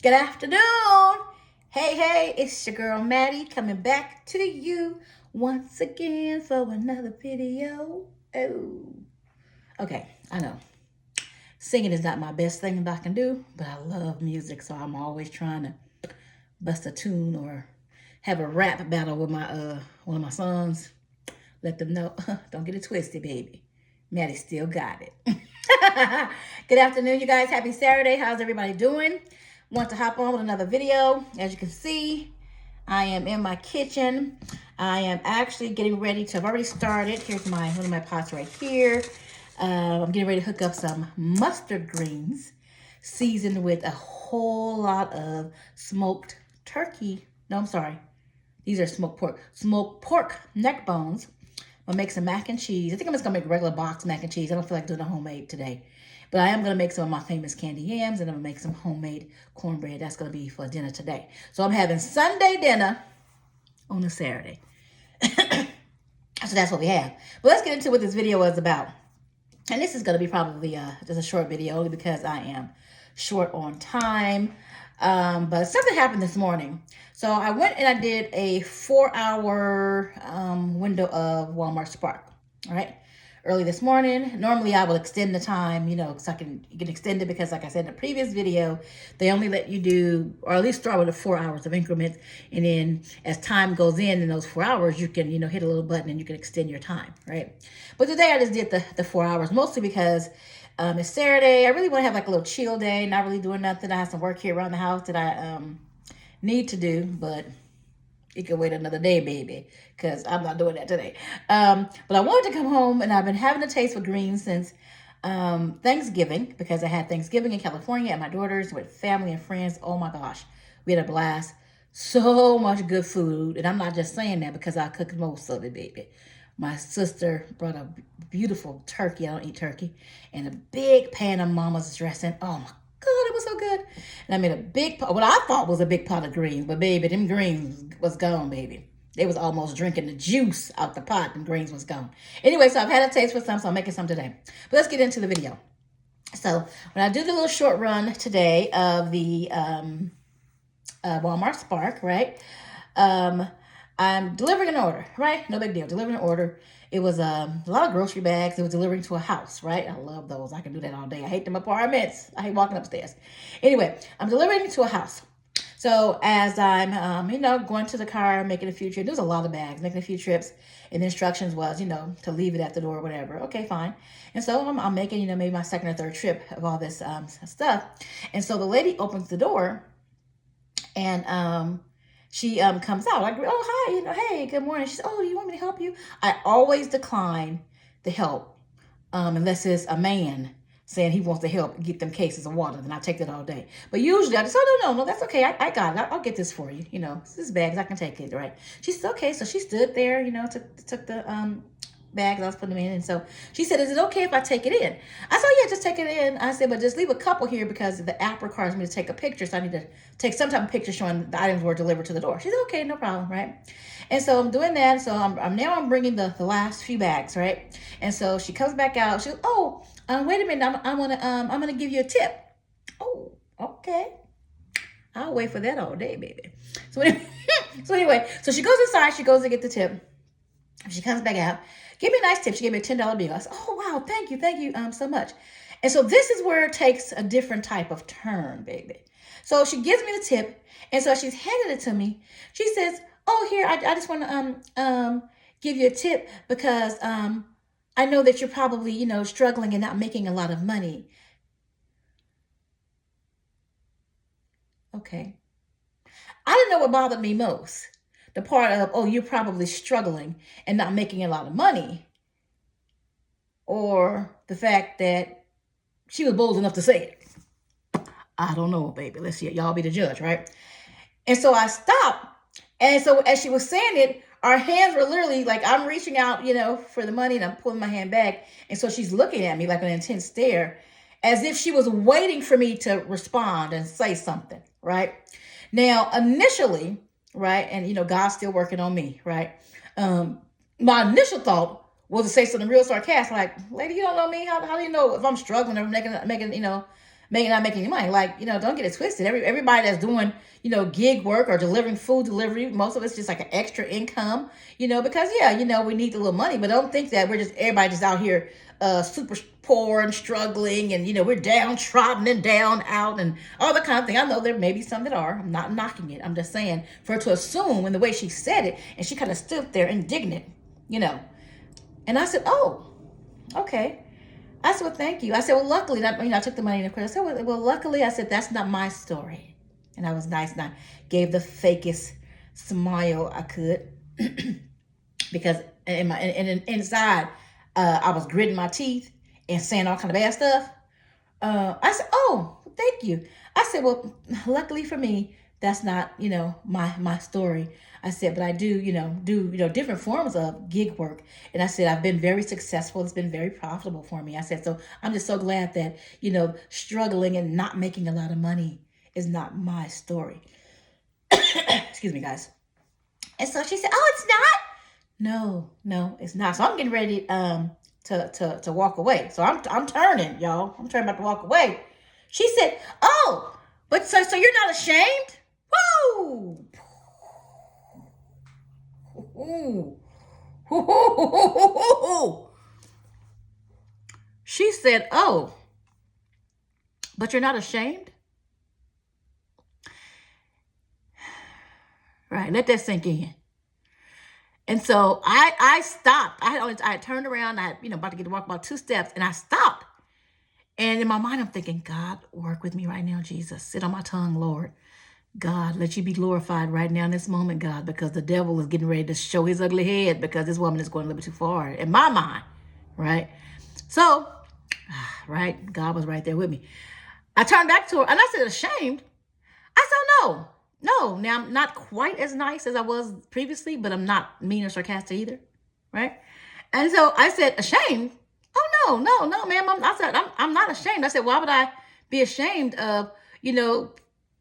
Good afternoon. Hey, it's your girl Maddie coming back to you once again for another video. Oh, okay, I know. Singing is not my best thing that I can do, but I love music, so I'm always trying to bust a tune or have a rap battle with my one of my sons. Let them know, don't get it twisted, baby. Maddie still got it. Good afternoon, you guys. Happy Saturday. How's everybody doing? Want to hop on with another video. As you can see, I am in my kitchen. I am actually getting ready to, I've already started. Here's one of my pots right here. I'm getting ready to hook up some mustard greens seasoned with a whole lot of smoked turkey. No, I'm sorry. These are smoked pork. Smoked pork neck bones. I'm gonna make some mac and cheese. I think I'm just gonna make regular box mac and cheese. I don't feel like doing a homemade today. But I am gonna make some of my famous candy yams, and I'm gonna make some homemade cornbread. That's gonna be for dinner today. So I'm having Sunday dinner on a Saturday. So that's what we have. But let's get into what this video is about. And this is gonna be probably just a short video only because I am short on time. But something happened this morning. So I went and I did a 4-hour window of Walmart Spark, all right? Early this morning. Normally I will extend the time, because I can extend it because like I said in the previous video, they only let you do, or at least start with the 4 hours of increments. And then as time goes in those 4 hours, you can, hit a little button and you can extend your time, right? But today I just did the 4 hours, mostly because it's Saturday. I really want to have like a little chill day, not really doing nothing. I have some work here around the house that I need to do, but it can wait another day, baby, because I'm not doing that today. But I wanted to come home, and I've been having a taste for greens since Thanksgiving, because I had Thanksgiving in California at my daughter's with family and friends. Oh my gosh, we had a blast. So much good food, and I'm not just saying that because I cooked most of it, baby. My sister brought a beautiful turkey. I don't eat turkey. And a big pan of mama's dressing. Oh my God, it was so good. And I made a big pot, what I thought was a big pot of greens. But baby, them greens was gone, baby. They was almost drinking the juice out the pot. Them greens was gone. Anyway, so I've had a taste for some, so I'm making some today. But let's get into the video. So when I do the little short run today of the Walmart Spark, right? I'm delivering an order, right? No big deal. Delivering an order. It was a lot of grocery bags. It was delivering to a house, right? I love those. I can do that all day. I hate them apartments. I hate walking upstairs. Anyway, I'm delivering to a house. So as I'm, going to the car, making a few trips, there's a lot of bags, making a few trips, and the instructions was, to leave it at the door or whatever. Okay, fine. And so I'm making, maybe my second or third trip of all this stuff. And so the lady opens the door, and she comes out. I go, oh, hi, hey, good morning. She says, oh, do you want me to help you? I always decline the help unless it's a man saying he wants to help get them cases of water. Then I take that all day. But usually I just, oh, no, that's okay. I got it. I'll get this for you. This bags, I can take it, right? She said, okay. So she stood there, took the bags I was putting them in. And so she said, is it okay if I take it in? I said, yeah, just take it in. I said, but just leave a couple here because the app requires me to take a picture. So I need to take some type of picture showing the items were delivered to the door. She said, okay, no problem, right? And so I'm doing that. So I'm bringing the last few bags, right? And so she comes back out. She goes, oh, wait a minute. I'm gonna give you a tip. Oh, okay. I'll wait for that all day, baby. So anyway, so she goes inside. She goes to get the tip. She comes back out. Give me a nice tip. She gave me a $10 bill. I said, oh, wow, thank you so much. And so this is where it takes a different type of turn, baby. So she gives me the tip, and so she's handed it to me. She says, oh, here, I just want to give you a tip because I know that you're probably, struggling and not making a lot of money. Okay. I didn't know what bothered me most. The part of, oh, you're probably struggling and not making a lot of money. Or the fact that she was bold enough to say it. I don't know, baby. Let's see. Y'all be the judge, right? And so I stopped. And so as she was saying it, our hands were literally like, I'm reaching out, for the money, and I'm pulling my hand back. And so she's looking at me like an intense stare, as if she was waiting for me to respond and say something, right? Now, initially, right, and God's still working on me, right? My initial thought was to say something real sarcastic, like, lady, you don't know me. How do you know if I'm struggling or making not making any money. Like, don't get it twisted. Everybody that's doing, gig work or delivering food delivery, most of it's just like an extra income, because yeah, we need the little money, but don't think that everybody just out here super poor and struggling and we're downtrodden and down out and all that kind of thing. I know there may be some that are. I'm not knocking it. I'm just saying for her to assume in the way she said it, and she kind of stood there indignant, And I said, oh, okay. I said, well, thank you. I said, well, luckily, I took the money in the credit. I said, well, luckily, I said, that's not my story. And I was nice and I gave the fakest smile I could because inside, I was gritting my teeth and saying all kind of bad stuff. I said, oh, thank you. I said, well, luckily for me, that's not, my story. I said, but I do, do different forms of gig work. And I said, I've been very successful. It's been very profitable for me. I said, so I'm just so glad that, struggling and not making a lot of money is not my story. Excuse me, guys. And so she said, oh, it's not? No, it's not. So I'm getting ready to walk away. So I'm turning, y'all. I'm turning about to walk away. She said, oh, but so you're not ashamed? Woo! She said, oh, but you're not ashamed? Right, let that sink in. And so I stopped. I turned around. I about to get to walk about 2 steps, and I stopped. And in my mind, I'm thinking, God, work with me right now, Jesus. Sit on my tongue, Lord. God, let you be glorified right now in this moment, God, because the devil is getting ready to show his ugly head because this woman is going a little bit too far in my mind, right? So, right, God was right there with me. I turned back to her and I said, ashamed? I said, no. Now, I'm not quite as nice as I was previously, but I'm not mean or sarcastic either, right? And so I said, ashamed? Oh, no, ma'am. I'm not ashamed. I said, why would I be ashamed of,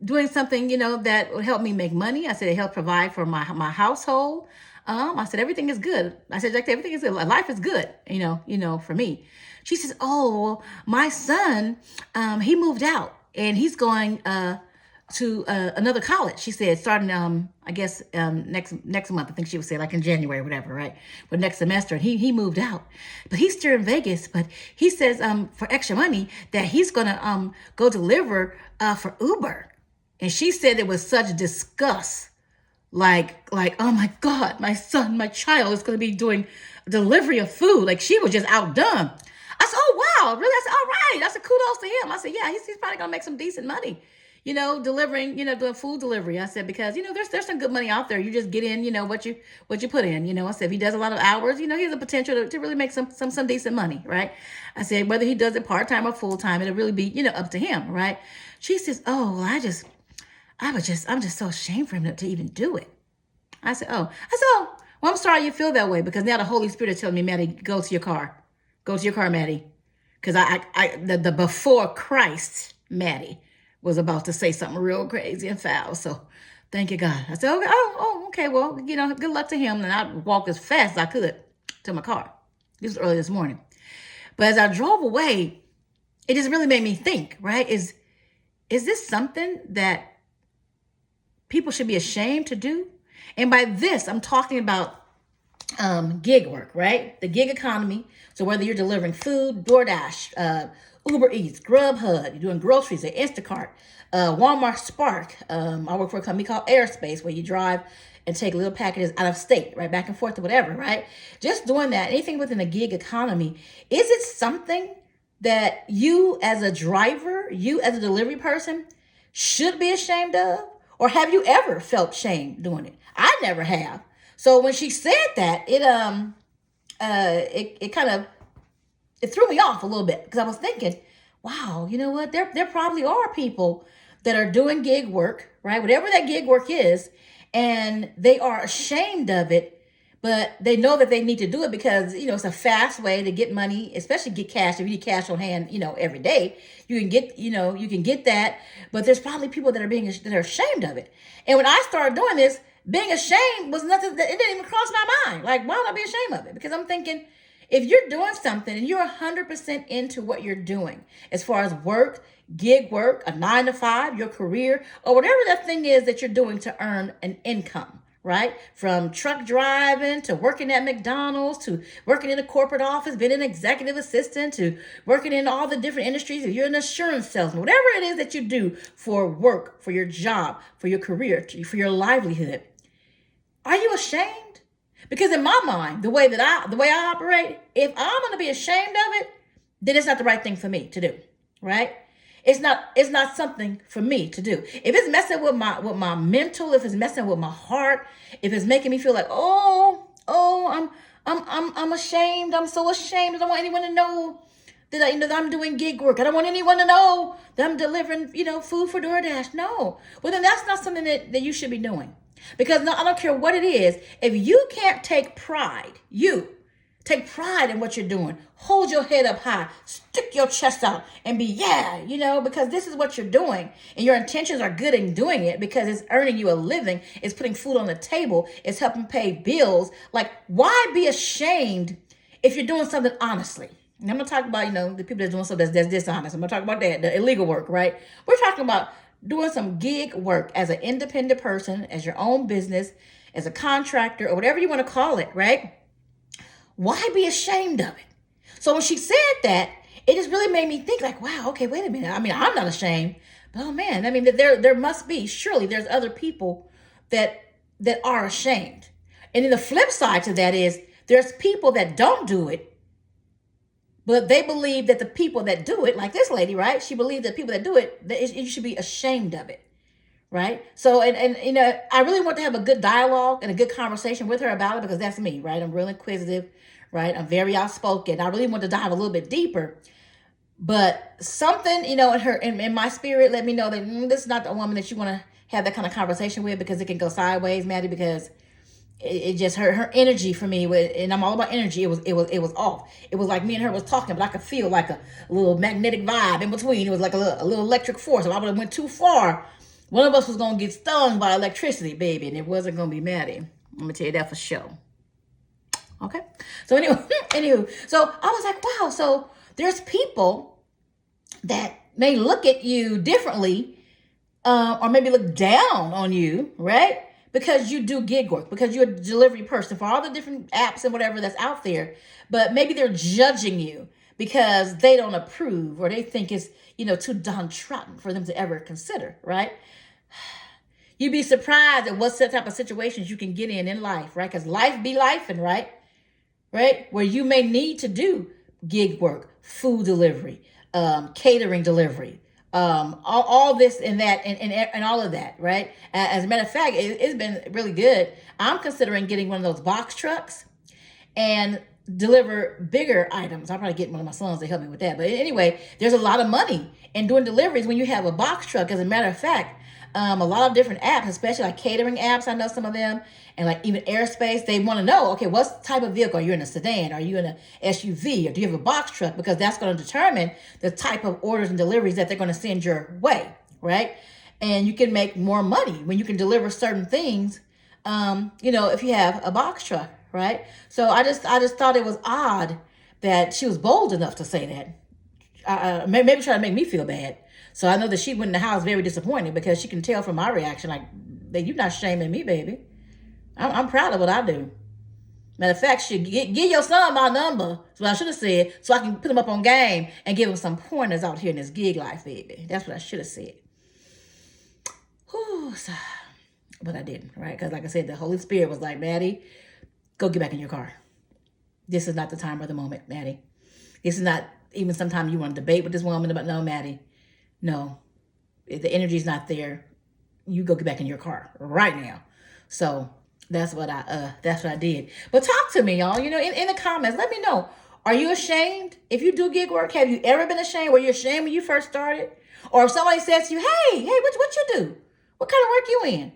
doing something, that would help me make money? I said, it helped provide for my household. I said, everything is good. I said, Jack, everything is good. Life is good, for me. She says, oh, my son, he moved out and he's going to another college. She said, starting, I guess, next month. I think she would say like in January or whatever, right? But next semester, and he moved out. But he's still in Vegas, but he says for extra money that he's going to go deliver for Uber. And she said it was such disgust, like, oh my God, my son, my child is going to be doing delivery of food. Like she was just outdone. I said, oh wow, really? I said, all right. I said, kudos to him. I said, yeah, he's probably going to make some decent money, delivering, doing food delivery. I said, because, there's some good money out there. You just get in, what you put in, I said, if he does a lot of hours, he has the potential to really make some decent money, right? I said, whether he does it part-time or full-time, it'll really be, up to him, right? She says, oh, well, I'm just so ashamed for him to even do it. I said, oh, well, I'm sorry you feel that way because now the Holy Spirit is telling me, Maddie, go to your car, Maddie. Because the before Christ Maddie was about to say something real crazy and foul. So thank you, God. I said, okay, well, good luck to him. And I walked as fast as I could to my car. This was early this morning. But as I drove away, it just really made me think, right? Is this something that people should be ashamed to do? And by this, I'm talking about gig work, right? The gig economy. So whether you're delivering food, DoorDash, Uber Eats, Grubhub, you're doing groceries at Instacart, Walmart Spark. I work for a company called Airspace where you drive and take little packages out of state, right? Back and forth or whatever, right? Just doing that, anything within the gig economy. Is it something that you as a driver, you as a delivery person should be ashamed of? Or have you ever felt shame doing it? I never have. So when she said that, it threw me off a little bit because I was thinking, wow, you know what? There probably are people that are doing gig work, right? Whatever that gig work is, and they are ashamed of it, but they know that they need to do it because, it's a fast way to get money, especially get cash. If you need cash on hand, every day, you can get that. But there's probably people that are ashamed of it. And when I started doing this, being ashamed was nothing that it didn't even cross my mind. Like, why would I be ashamed of it? Because I'm thinking, if you're doing something and you're 100% into what you're doing, as far as work, gig work, a 9 to 5, your career, or whatever that thing is that you're doing to earn an income, right? From truck driving to working at McDonald's to working in a corporate office, being an executive assistant to working in all the different industries. If you're an insurance salesman, whatever it is that you do for work, for your job, for your career, for your livelihood, are you ashamed? Because in my mind, the way I operate, if I'm going to be ashamed of it, then it's not the right thing for me to do, right? It's not something for me to do. If it's messing with my mental, if it's messing with my heart, if it's making me feel like, I'm ashamed. I'm so ashamed. I don't want anyone to know that that I'm doing gig work. I don't want anyone to know that I'm delivering, food for DoorDash. No. Well, then that's not something that you should be doing. Because no, I don't care what it is. If you can't take pride, take pride in what you're doing. Hold your head up high. Stick your chest out and be, because this is what you're doing. And your intentions are good in doing it because it's earning you a living. It's putting food on the table. It's helping pay bills. Like, why be ashamed if you're doing something honestly? And I'm going to talk about, the people that's doing something that's dishonest. I'm going to talk about that, the illegal work, right? We're talking about doing some gig work as an independent person, as your own business, as a contractor, or whatever you want to call it, right? Why be ashamed of it? So when she said that, it just really made me think like, wow, okay, wait a minute. I mean, I'm not ashamed, but oh man, I mean, there must be, surely there's other people that are ashamed. And then the flip side to that is there's people that don't do it, but they believe that the people that do it, like this lady, right? She believes that people that do it, that you should be ashamed of it. Right. So, and I really want to have a good dialogue and a good conversation with her about it because that's me, right? I'm real inquisitive, right? I'm very outspoken. I really want to dive a little bit deeper, but something, in my spirit, let me know that this is not the woman that you want to have that kind of conversation with because it can go sideways, Maddie, because it just her energy for me, and I'm all about energy. It was off. It was like me and her was talking, but I could feel like a little magnetic vibe in between. It was like a little electric force. If I would have went too far, one of us was going to get stung by electricity, baby, and it wasn't going to be Maddie. I'm going to tell you that for sure. Okay? So anyway, so I was like, wow, so there's people that may look at you differently or maybe look down on you, right? Because you do gig work, because you're a delivery person for all the different apps and whatever that's out there. But maybe they're judging you because they don't approve or they think it's, too downtrodden for them to ever consider, right? You'd be surprised at what type of situations you can get in life, right? Because life be lifing, right? Right? Where you may need to do gig work, food delivery, catering delivery, all this and that and all of that, right? As a matter of fact, it's been really good. I'm considering getting one of those box trucks and deliver bigger items. I'll probably get one of my sons to help me with that. But anyway, there's a lot of money in doing deliveries when you have a box truck. As a matter of fact, a lot of different apps, especially like catering apps, I know some of them, and like even airspace, they want to know, okay, what type of vehicle? Are you in a sedan? Are you in an SUV? Or do you have a box truck? Because that's going to determine the type of orders and deliveries that they're going to send your way, right? And you can make more money when you can deliver certain things, if you have a box truck, right? So I just thought it was odd that she was bold enough to say that. Maybe try to make me feel bad. So I know that she went in the house very disappointed because she can tell from my reaction, like, that you're not shaming me, baby. I'm proud of what I do. Matter of fact, give your son my number. That's what I should have said, so I can put him up on game and give him some pointers out here in this gig life, baby. That's what I should have said. Whew, but I didn't, right? Because like I said, the Holy Spirit was like, Maddie, go get back in your car. This is not the time or the moment, Maddie. This is not even sometime you want to debate with this woman about, no, Maddie. No, the energy's not there. You go get back in your car right now. So that's what I did. But talk to me, y'all. In the comments, let me know. Are you ashamed if you do gig work? Have you ever been ashamed? Were you ashamed when you first started? Or if somebody says to you, hey, what you do? What kind of work you in?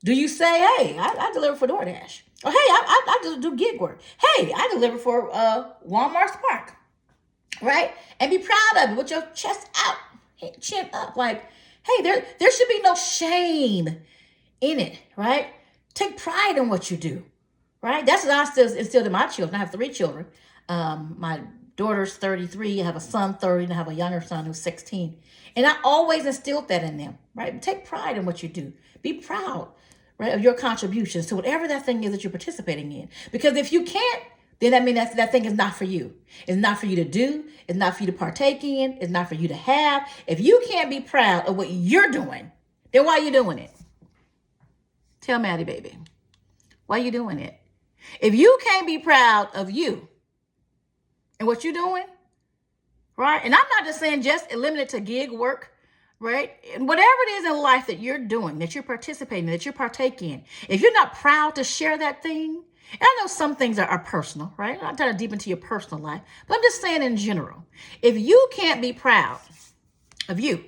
Do you say, hey, I deliver for DoorDash? Or hey, I just do gig work. Hey, I deliver for Walmart Spark, right? And be proud of it with your chest out. Chin up, like, hey, there should be no shame in it, right? Take pride in what you do, right? That's what I still instilled in my children. I have 3 children. My daughter's 33, I have a son 30, and I have a younger son who's 16. And I always instilled that in them, right? Take pride in what you do. Be proud, right, of your contributions to whatever that thing is that you're participating in. Because if you can't, then that means that thing is not for you. It's not for you to do. It's not for you to partake in. It's not for you to have. If you can't be proud of what you're doing, then why are you doing it? Tell Maddie, baby. Why are you doing it? If you can't be proud of you and what you're doing, right? And I'm not just saying just eliminate to gig work, right? And whatever it is in life that you're doing, that you're participating in, that you're partaking in, if you're not proud to share that thing, and I know some things are personal, right? I'm not trying to deep into your personal life, but I'm just saying in general, if you can't be proud of you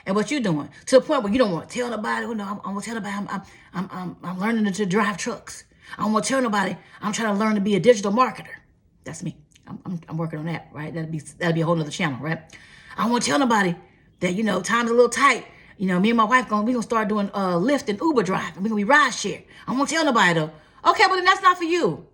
and what you're doing to the point where you don't want to tell nobody, oh no, I'm gonna tell nobody I'm learning to drive trucks. I don't want to tell nobody I'm trying to learn to be a digital marketer. That's me. I'm working on that, right? That'd be a whole nother channel, right? I don't want to tell nobody that, time's a little tight. Me and my wife we gonna start doing Lyft and Uber drive, and we're gonna be ride share. I don't want to tell nobody though. Okay, but then that's not for you.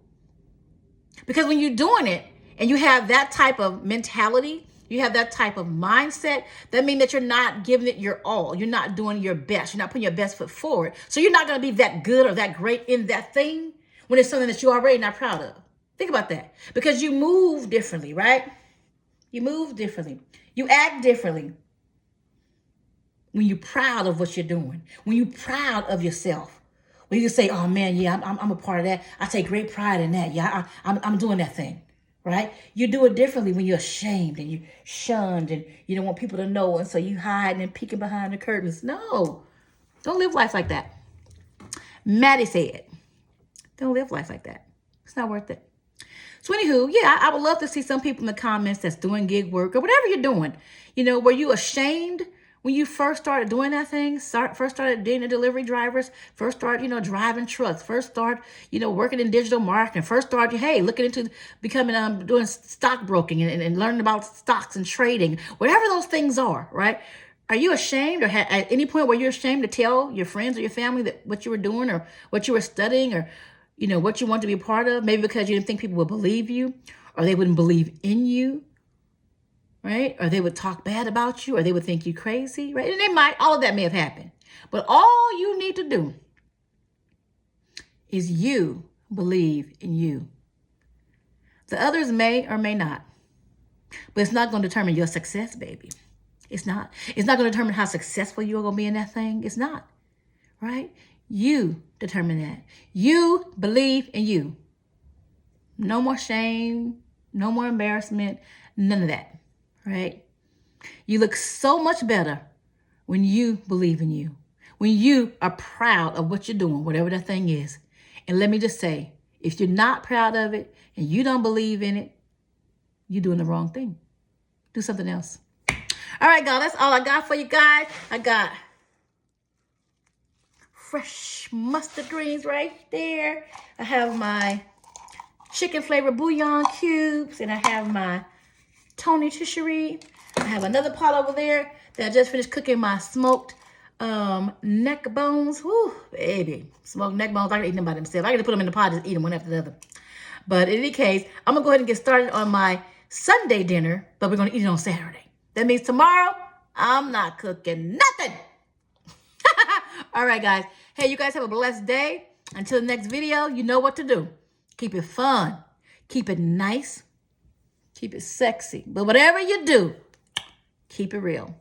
Because when you're doing it and you have that type of mentality, you have that type of mindset, that means that you're not giving it your all. You're not doing your best. You're not putting your best foot forward. So you're not going to be that good or that great in that thing when it's something that you're already not proud of. Think about that. Because you move differently, right? You move differently. You act differently when you're proud of what you're doing. When you're proud of yourself. When you say, oh man, yeah, I'm a part of that. I take great pride in that. Yeah, I'm doing that thing, right? You do it differently when you're ashamed and you're shunned and you don't want people to know. And so you hide and peeking behind the curtains. No, don't live life like that. Maddie said, don't live life like that. It's not worth it. So anywho, yeah, I would love to see some people in the comments that's doing gig work or whatever you're doing. Were you ashamed when you first started doing that thing, first started being a delivery drivers, first started, driving trucks, first started, working in digital marketing, first started, hey, looking into becoming, doing stockbroking and learning about stocks and trading, whatever those things are, right? Are you ashamed or at any point where you're ashamed to tell your friends or your family that what you were doing or what you were studying or, what you want to be a part of? Maybe because you didn't think people would believe you or they wouldn't believe in you. Right? Or they would talk bad about you, or they would think you crazy, right? And all of that may have happened. But all you need to do is you believe in you. The others may or may not, but it's not going to determine your success, baby. It's not. It's not going to determine how successful you're going to be in that thing. It's not, right? You determine that. You believe in you. No more shame, no more embarrassment, none of that. Right? You look so much better when you believe in you, when you are proud of what you're doing, whatever that thing is. And let me just say, if you're not proud of it and you don't believe in it, you're doing the wrong thing. Do something else. All right, guys, that's all I got for you guys. I got fresh mustard greens right there. I have my chicken flavored bouillon cubes, and I have my Tony Tishery. I have another pot over there that I just finished cooking my smoked neck bones. Whoo, baby. Smoked neck bones. I can eat them by themselves. I can put them in the pot and just eat them one after the other. But in any case, I'm going to go ahead and get started on my Sunday dinner, but we're going to eat it on Saturday. That means tomorrow, I'm not cooking nothing. All right, guys. Hey, you guys have a blessed day. Until the next video, you know what to do. Keep it fun. Keep it nice. Keep it sexy. But whatever you do, keep it real.